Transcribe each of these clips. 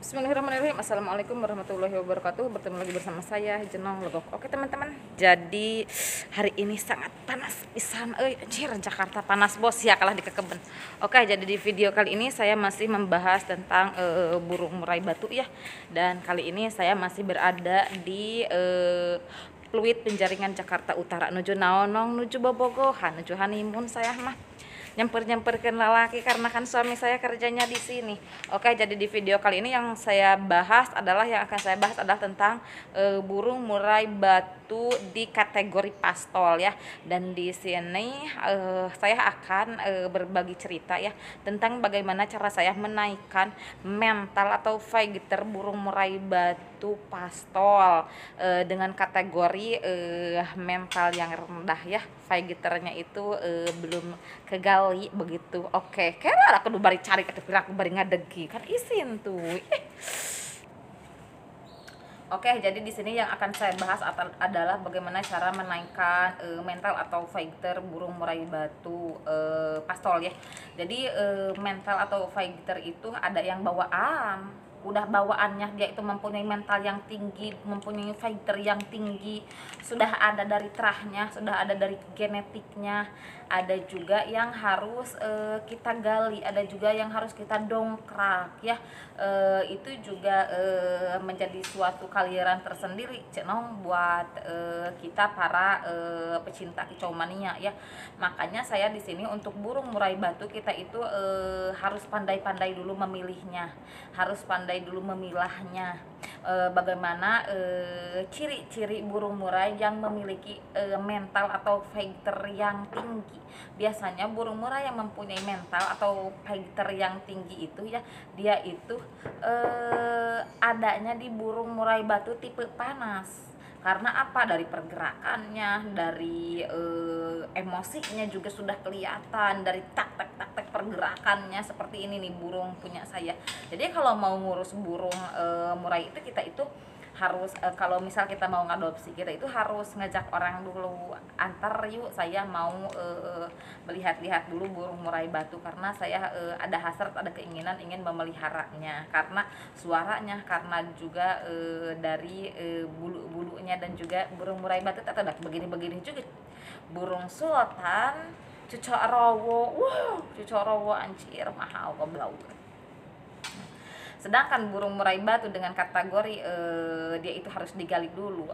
Bismillahirrahmanirrahim. Assalamualaikum warahmatullahi wabarakatuh. Bertemu lagi bersama saya Jenong Legok. Oke teman-teman, jadi hari ini sangat panas pisan. Anjir, Jakarta panas bos ya, kalah di kekeben. Oke, jadi di video kali ini saya masih membahas tentang burung murai batu ya. Dan kali ini saya masih berada di Pluit Penjaringan Jakarta Utara. Nuju naonong, nuju bobogohan, nuju honeymoon saya mah. Nyemper-nyemperkan lalaki karena kan suami saya kerjanya di sini. Oke, jadi di video kali ini yang akan saya bahas adalah tentang burung murai batu di kategori pastol ya. Dan di sini saya akan berbagi cerita ya tentang bagaimana cara saya menaikkan mental atau fighter burung murai batu pastol dengan kategori mental yang rendah ya. Fighternya itu belum kegali begitu. Oke, kira aku bari cari kira aku bari ngadegi kan isin tuh. Oke, jadi di sini yang akan saya bahas adalah bagaimana cara menaikkan mental atau fighter burung murai batu pastol ya. Jadi mental atau fighter itu ada yang bawaan, udah bawaannya dia itu mempunyai mental yang tinggi, mempunyai fighter yang tinggi, sudah ada dari terahnya, sudah ada dari genetiknya. Ada juga yang harus kita gali, ada juga yang harus kita dongkrak ya. Itu juga menjadi suatu kaliran tersendiri cenong buat kita para pecinta kicau mania ya. Makanya saya di sini untuk burung murai batu kita itu harus pandai-pandai dulu memilihnya, harus pandai dulu memilahnya. Bagaimana ciri-ciri burung murai yang memiliki mental atau fighter yang tinggi. Biasanya burung murai yang mempunyai mental atau fighter yang tinggi itu ya, dia itu adanya di burung murai batu tipe panas. Karena apa? Dari pergerakannya, dari emosinya juga sudah kelihatan, dari tak tak tak tak pergerakannya seperti ini nih burung punya saya. Jadi kalau mau ngurus burung murai itu kita itu harus kalau misal kita mau ngadopsi, kita itu harus ngajak orang dulu, antar yuk saya mau melihat-lihat dulu burung murai batu karena saya ada hasrat, ada keinginan ingin memeliharanya karena suaranya, karena juga dari bulu-bulunya, dan juga burung murai batu tak ada begini-begini juga. Burung sultan cucok rowo, cucok rowo anjir mahal goblok. Sedangkan burung murai batu dengan kategori dia itu harus digali dulu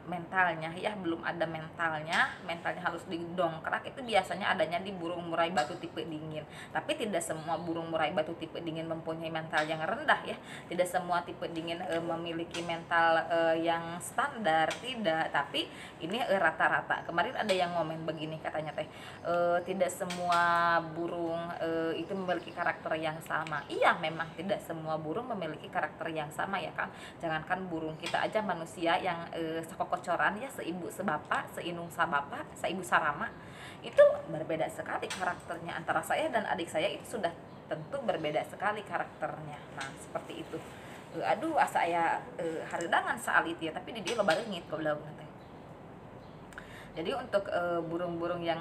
mentalnya ya, belum ada mentalnya harus didongkrak. Itu biasanya adanya di burung murai batu tipe dingin. Tapi tidak semua burung murai batu tipe dingin mempunyai mental yang rendah ya. Tidak semua tipe dingin memiliki mental yang standar, tidak. Tapi ini rata-rata. Kemarin ada yang ngomen begini katanya teh, tidak semua burung itu memiliki karakter yang sama. Iya, memang tidak semua burung memiliki karakter yang sama ya kan. Jangankan burung, kita aja manusia yang sekokocoran ya, seibu sebapak, seinung sabapa, seibu sarama, itu berbeda sekali karakternya. Antara saya dan adik saya itu sudah tentu berbeda sekali karakternya. Nah seperti itu. Aduh asa aya haredangan saalit ya, tapi di dia loba leungit goblok teh. Jadi untuk burung-burung yang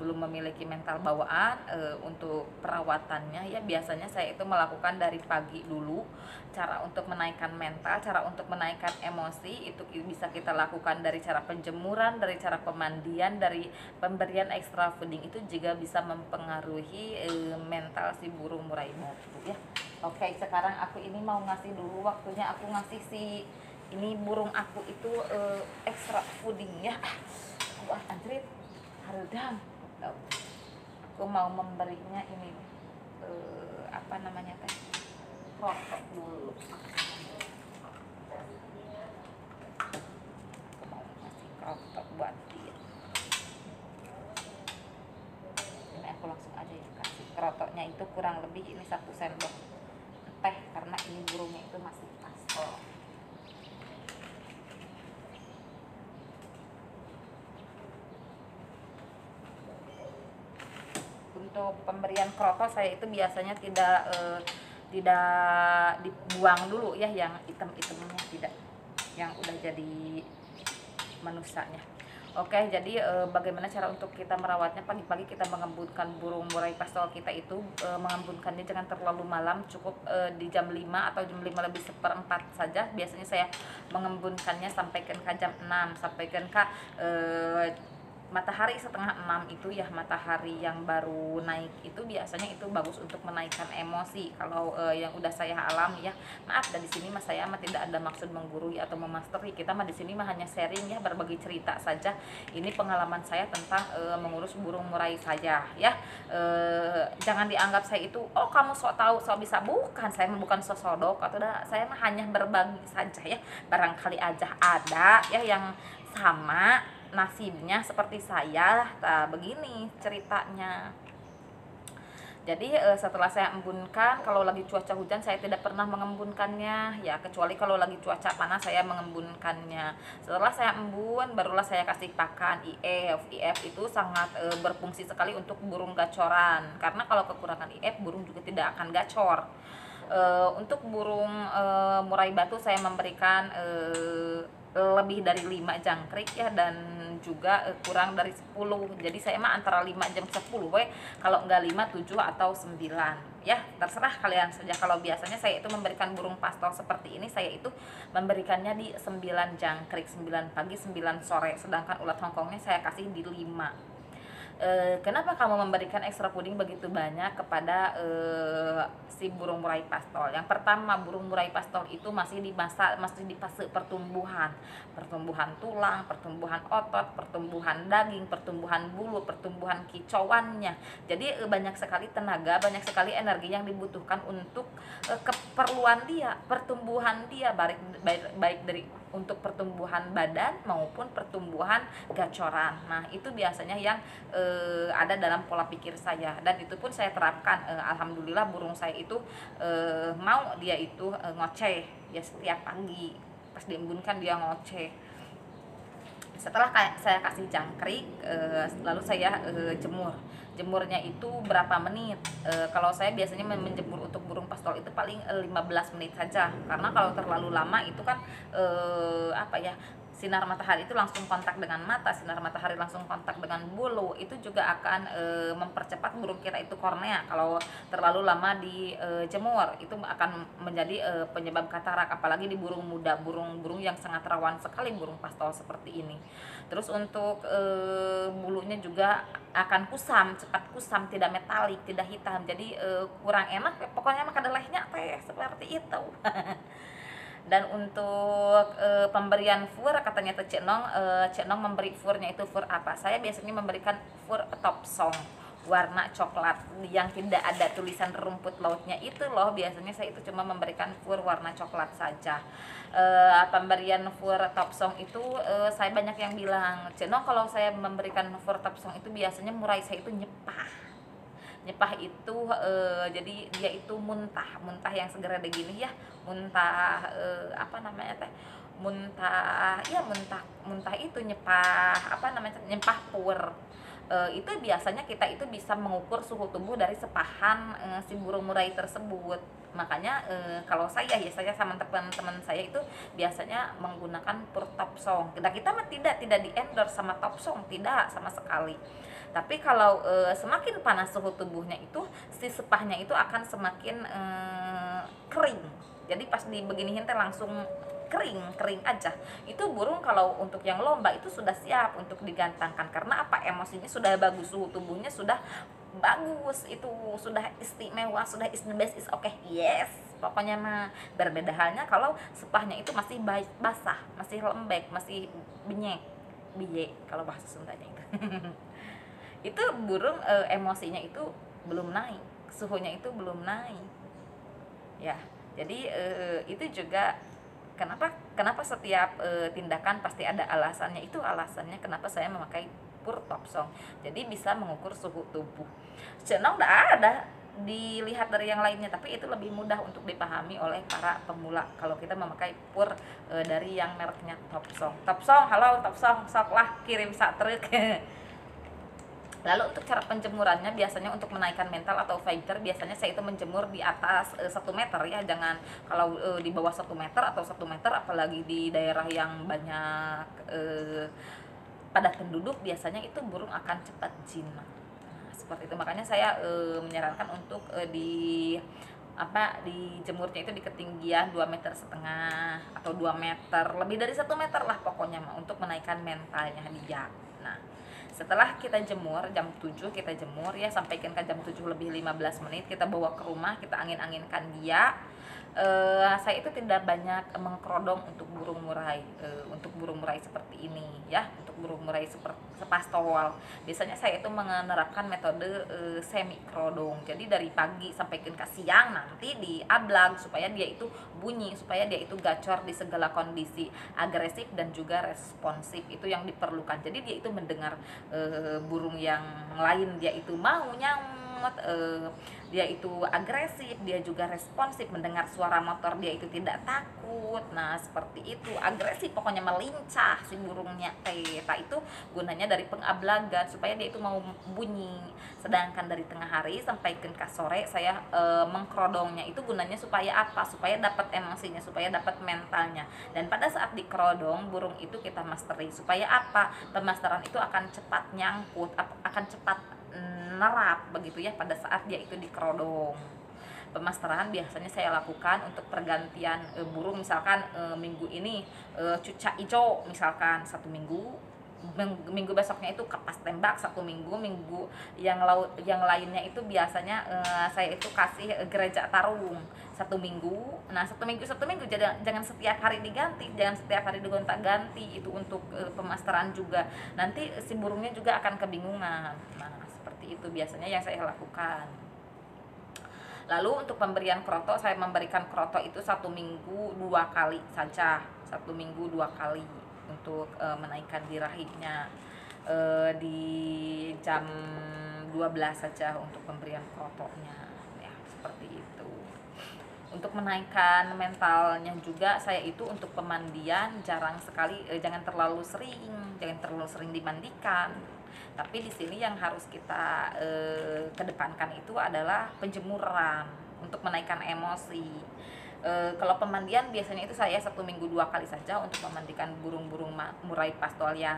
belum memiliki mental bawaan, untuk perawatannya ya biasanya saya itu melakukan dari pagi dulu. Cara untuk menaikkan mental, cara untuk menaikkan emosi itu bisa kita lakukan dari cara penjemuran, dari cara pemandian, dari pemberian extra fooding. Itu juga bisa mempengaruhi mental si burung murai batu ya. Oke, sekarang aku ini mau ngasih dulu waktunya, aku ngasih si ini burung aku itu extra fooding ya. Wah anjrit hareudang. Aku mau memberinya ini apa namanya teh, krotok dulu. Aku mau ngasih krotok buat dia. Ini aku langsung aja ya kasih krotoknya, itu kurang lebih ini 1 sendok teh karena ini burungnya itu masih pastol. Untuk pemberian kroto saya itu biasanya tidak dibuang dulu ya, yang item-itemnya tidak, yang udah jadi manusanya. Oke, jadi bagaimana cara untuk kita merawatnya? Pagi-pagi kita mengembunkan burung murai pastol kita itu, mengembunkannya jangan terlalu malam, cukup di jam 5 atau jam 5 lebih seperempat saja. Biasanya saya mengembunkannya sampai ke jam 6, sampai ke matahari setengah 6 itu ya, matahari yang baru naik itu biasanya itu bagus untuk menaikkan emosi. Kalau yang udah saya alami ya, maaf dari sini mas saya mah tidak ada maksud menggurui atau memasteri, kita mah di sini mah hanya sharing ya, berbagi cerita saja. Ini pengalaman saya tentang mengurus burung murai saya ya. Jangan dianggap saya itu oh kamu sok tahu sok bisa, bukan, saya mah bukan sosodok atau saya mah hanya berbagi saja ya, barangkali aja ada ya yang sama nasibnya seperti saya. Nah, begini ceritanya. Jadi setelah saya embunkan, kalau lagi cuaca hujan saya tidak pernah mengembunkannya ya, kecuali kalau lagi cuaca panas saya mengembunkannya. Setelah saya embun, barulah saya kasih pakan IF. IF itu sangat berfungsi sekali untuk burung gacoran, karena kalau kekurangan IF burung juga tidak akan gacor. Untuk burung murai batu saya memberikan lebih dari 5 jangkrik ya, dan juga kurang dari 10. Jadi saya mah antara 5 jam 10 we, kalau enggak 5, 7 atau 9 ya, terserah kalian saja. Kalau biasanya saya itu memberikan burung pastol seperti ini, saya itu memberikannya di 9 jangkrik, 9 pagi 9 sore, sedangkan ulat hongkongnya saya kasih di 5. Kenapa kamu memberikan ekstra puding begitu banyak kepada si burung murai pastol? Yang pertama, burung murai pastol itu masih di fase pertumbuhan tulang, pertumbuhan otot, pertumbuhan daging, pertumbuhan bulu, pertumbuhan kicauannya. Jadi banyak sekali tenaga, banyak sekali energi yang dibutuhkan untuk keperluan dia, pertumbuhan dia, baik dari untuk pertumbuhan badan maupun pertumbuhan gacoran. Nah, itu biasanya yang ada dalam pola pikir saya, dan itu pun saya terapkan. Alhamdulillah burung saya itu mau dia itu ngoceh ya, setiap pagi pas diembunkan dia ngoceh. Setelah saya kasih jangkrik, lalu saya jemurnya itu berapa menit. Kalau saya biasanya menjemur untuk burung pastol itu paling 15 menit saja, karena kalau terlalu lama itu kan apa ya, sinar matahari itu langsung kontak dengan mata, sinar matahari langsung kontak dengan bulu, itu juga akan mempercepat burung kita itu kornea. Kalau terlalu lama dijemur itu akan menjadi penyebab katarak, apalagi di burung muda, burung-burung yang sangat rawan sekali burung pastol seperti ini. Terus untuk bulunya juga akan kusam, cepat kusam, tidak metalik, tidak hitam, jadi kurang enak pokoknya makan delehnya teh seperti itu. Dan untuk pemberian fur, katanya tuh Cek Nong memberi furnya itu fur apa? Saya biasanya memberikan fur top song warna coklat yang tidak ada tulisan rumput lautnya itu loh. Biasanya saya itu cuma memberikan fur warna coklat saja. Pemberian fur top song itu saya banyak yang bilang, Cek Nong kalau saya memberikan fur top song itu biasanya murai saya itu nyepah itu jadi dia itu muntah yang segera begini ya, muntah apa namanya teh, muntah itu nyepah, apa namanya, nyepah pur. Itu biasanya kita itu bisa mengukur suhu tubuh dari sepahan si burung murai tersebut. Makanya kalau saya sama teman-teman saya itu biasanya menggunakan pur Topsong. Kita mah tidak di endorse sama Topsong, tidak sama sekali. Tapi kalau semakin panas suhu tubuhnya itu, si sepahnya itu akan semakin kering. Jadi pas dibeginiin teh langsung kering aja. Itu burung kalau untuk yang lomba itu sudah siap untuk digantangkan, karena apa, emosinya sudah bagus, suhu tubuhnya sudah bagus, itu sudah istimewa, sudah is the best, is okay, yes. Pokoknya mah berbeda halnya kalau sepahnya itu masih basah, masih lembek, masih biye kalau bahasa Sundanya itu. Itu burung emosinya itu belum naik, suhunya itu belum naik ya. Jadi itu juga kenapa setiap tindakan pasti ada alasannya. Itu alasannya kenapa saya memakai pur Topsong, jadi bisa mengukur suhu tubuh. Cenong tidak ada dilihat dari yang lainnya, tapi itu lebih mudah untuk dipahami oleh para pemula kalau kita memakai pur dari yang mereknya Topsong. Halo Topsong, soklah kirim sak truk. Lalu untuk cara penjemurannya, biasanya untuk menaikkan mental atau fighter, biasanya saya itu menjemur di atas 1 meter ya, jangan kalau di bawah 1 meter atau 1 meter, apalagi di daerah yang banyak padat penduduk biasanya itu burung akan cepat jinak. Nah, seperti itu makanya saya menyarankan untuk dijemurnya itu di ketinggian 2,5 meter atau 2 meter, lebih dari 1 meter lah pokoknya mah, untuk menaikkan mentalnya dia. Nah, setelah kita jemur jam 7, kita jemur ya sampai ke jam 7 lebih 15 menit, kita bawa ke rumah, kita angin-anginkan dia. Saya itu tidak banyak mengkerodong untuk burung murai, untuk burung murai seperti ini ya, untuk burung murai seperti sepastol. Biasanya saya itu menerapkan metode semi kerodong. Jadi dari pagi sampai ke siang nanti diablag supaya dia itu bunyi, supaya dia itu gacor di segala kondisi, agresif dan juga responsif, itu yang diperlukan. Jadi dia itu mendengar burung yang lain, dia itu mau nyamut, dia itu agresif, dia juga responsif, mendengar suara motor dia itu tidak takut. Nah seperti itu, agresif pokoknya, melincah si burungnya itu gunanya dari pengablagan supaya dia itu mau bunyi. Sedangkan dari tengah hari sampai ke sore saya mengkerodongnya itu gunanya supaya apa? Supaya dapat emosinya, supaya dapat mentalnya. Dan pada saat dikerodong burung itu kita mastery supaya apa? Pemasteran itu akan cepat nyangkut, akan cepat nerap begitu ya pada saat dia itu dikerodong. Pemasteran biasanya saya lakukan untuk pergantian burung, misalkan minggu ini cuca ijo misalkan 1 minggu, minggu besoknya itu kapas tembak 1 minggu, minggu yang lainnya itu biasanya saya itu kasih gereja tarung 1 minggu. Nah 1 minggu jangan setiap hari diganti, jangan setiap hari digonta-ganti, itu untuk pemasteran juga, nanti si burungnya juga akan kebingungan. Nah seperti itu biasanya yang saya lakukan. Lalu untuk pemberian kroto, saya memberikan kroto itu 1 minggu 2 kali saja, 1 minggu 2 kali untuk menaikkan birahinya di jam 12 saja untuk pemberian krotonya ya, seperti itu. Untuk menaikkan mentalnya juga saya itu untuk pemandian jarang sekali, jangan terlalu sering dimandikan. Tapi di sini yang harus kita kedepankan itu adalah penjemuran untuk menaikkan emosi. Kalau pemandian biasanya itu saya 1 minggu 2 kali saja untuk memandikan burung-burung murai pastol yang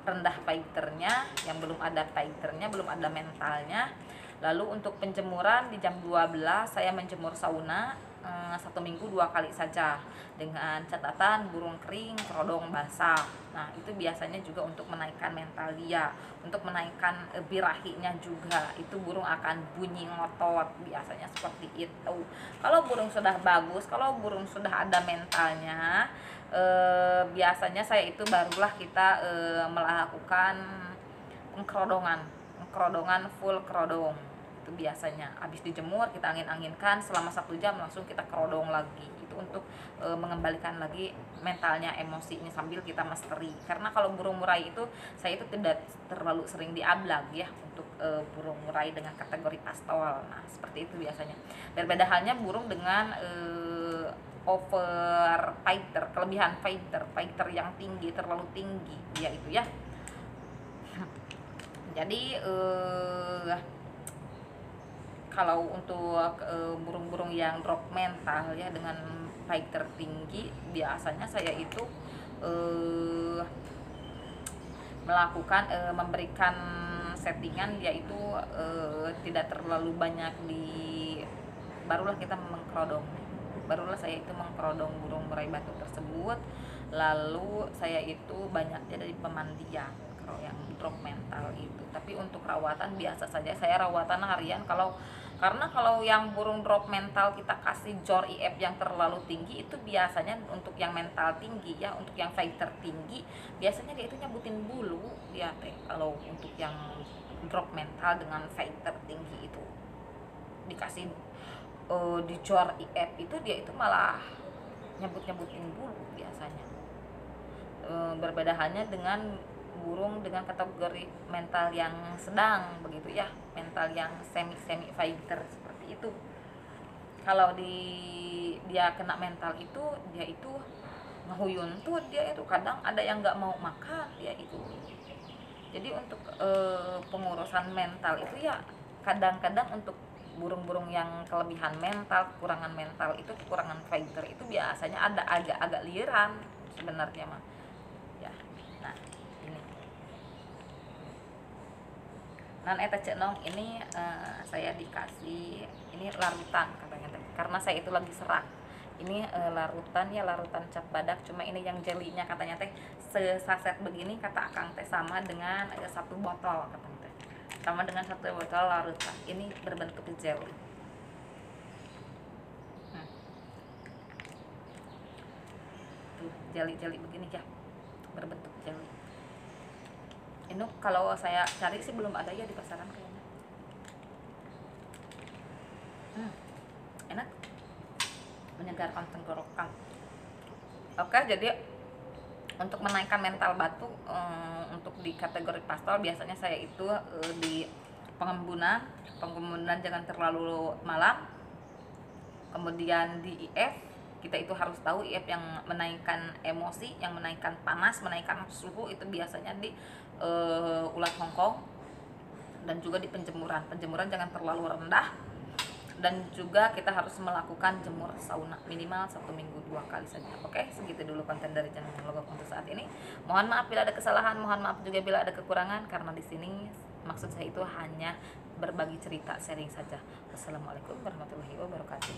rendah fighternya, yang belum ada fighternya, belum ada mentalnya. Lalu untuk penjemuran di jam 12 saya menjemur sauna 1 minggu 2 kali saja, dengan catatan burung kering, kerodong basah. Nah itu biasanya juga untuk menaikkan mental dia, untuk menaikkan birahinya juga, itu burung akan bunyi ngotot biasanya seperti itu. Kalau burung sudah bagus, kalau burung sudah ada mentalnya, biasanya saya itu barulah kita melakukan kerodongan full kerodong. Itu biasanya habis dijemur kita angin-anginkan selama 1 jam, langsung kita kerodong lagi, itu untuk mengembalikan lagi mentalnya, emosinya, sambil kita mastery. Karena kalau burung murai itu saya itu tidak terlalu sering diablag ya untuk burung murai dengan kategori pastol. Nah seperti itu biasanya. Berbeda halnya burung dengan over fighter, kelebihan fighter yang tinggi, terlalu tinggi dia itu ya. Jadi kalau untuk burung-burung yang drop mental ya dengan fighter tinggi, biasanya saya itu melakukan memberikan settingan, yaitu tidak terlalu banyak barulah kita mengkerodong, barulah saya itu mengkerodong burung murai batu tersebut. Lalu saya itu banyaknya dari pemandian kalau yang drop mental itu. Tapi untuk rawatan biasa saja, saya rawatan harian. Karena kalau yang burung drop mental kita kasih jor IF yang terlalu tinggi, itu biasanya untuk yang mental tinggi ya, untuk yang fighter tinggi biasanya dia itu nyabutin bulu dia teh. Kalau untuk yang drop mental dengan fighter tinggi itu dikasih di jor IF itu dia itu malah nyabut-nyabutin bulu biasanya. Berbeda halnya dengan burung dengan kategori mental yang sedang begitu ya, mental yang semi fighter seperti itu. Kalau dia kena mental itu, dia itu ngehuyun tuh, dia itu kadang ada yang nggak mau makan dia itu. Jadi untuk pengurusan mental itu ya, kadang-kadang untuk burung-burung yang kelebihan mental, kekurangan mental itu, kekurangan fighter itu biasanya ada agak liran sebenarnya mah ya. nan eta cenong ini saya dikasih ini larutan katanya teh, karena saya itu lagi serak. Ini larutan ya, larutan cap badak, cuma ini yang jelinya katanya teh sesaset begini kata akang teh sama dengan 1 botol katanya teh, sama dengan 1 botol larutan ini berbentuk jelly. Tuh jelly begini ya, berbentuk jelly. Ini kalau saya cari sih belum ada ya di pasaran kayaknya. Enak, menyegarkan tenggorokan. Oke, jadi untuk menaikkan mental batu, untuk di kategori pastol biasanya saya itu di pengembunan jangan terlalu malam. Kemudian di IF kita itu harus tahu IF yang menaikkan emosi, yang menaikkan panas, menaikkan suhu itu biasanya di ulat Hongkong, dan juga di penjemuran jangan terlalu rendah. Dan juga kita harus melakukan jemur sauna minimal 1 minggu 2 kali saja. Oke, segitu dulu konten dari channel Logok untuk saat ini. Mohon maaf bila ada kesalahan, mohon maaf juga bila ada kekurangan, karena di sini maksud saya itu hanya berbagi cerita, sharing saja. Wassalamualaikum warahmatullahi wabarakatuh.